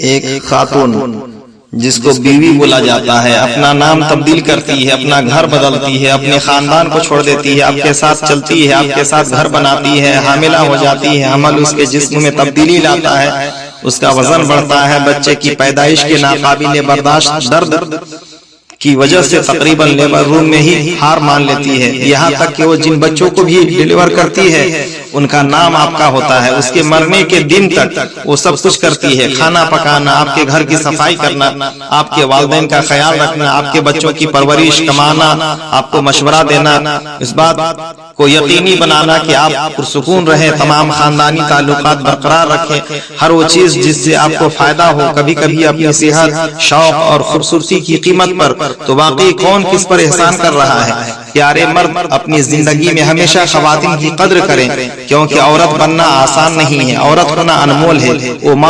ایک خاتون جس کو بیوی بولا جاتا ہے اپنا نام تبدیل کرتی ہے، اپنا گھر بدلتی ہے، اپنے خاندان کو چھوڑ دیتی ہے، آپ کے ساتھ چلتی ہے، آپ کے ساتھ گھر بناتی ہے، حاملہ ہو جاتی ہے، حمل اس کے جسم میں تبدیلی لاتا ہے، اس کا وزن بڑھتا ہے، بچے کی پیدائش کے ناقابل برداشت درد کی وجہ سے تقریباً لیبر روم میں ہی ہار مان لیتی ہے، یہاں تک کہ وہ جن بچوں کو بھی ڈیلیور کرتی ہے ان کا نام آپ کا ہوتا ہے، اس کے مرنے کے دن تک وہ سب کچھ کرتی ہے، کھانا پکانا، آپ کے گھر کی صفائی کرنا، آپ کے والدین کا خیال رکھنا، آپ کے بچوں کی پرورش، کمانا، آپ کو مشورہ دینا، اس بات کو یقینی بنانا کہ آپ پرسکون رہیں، تمام خاندانی تعلقات برقرار رکھیں، ہر وہ چیز جس سے آپ کو فائدہ ہو، کبھی کبھی اپنی صحت، شوق اور خوبصورتی کی قیمت پر، تو واقعی کون کس پر احسان کر رہا ہے؟ پیارے مرد اپنی زندگی میں ہمیشہ خواتین کی قدر کریں، کیونکہ عورت بننا آسان نہیں ہے، عورت ہونا انمول ہے، وہ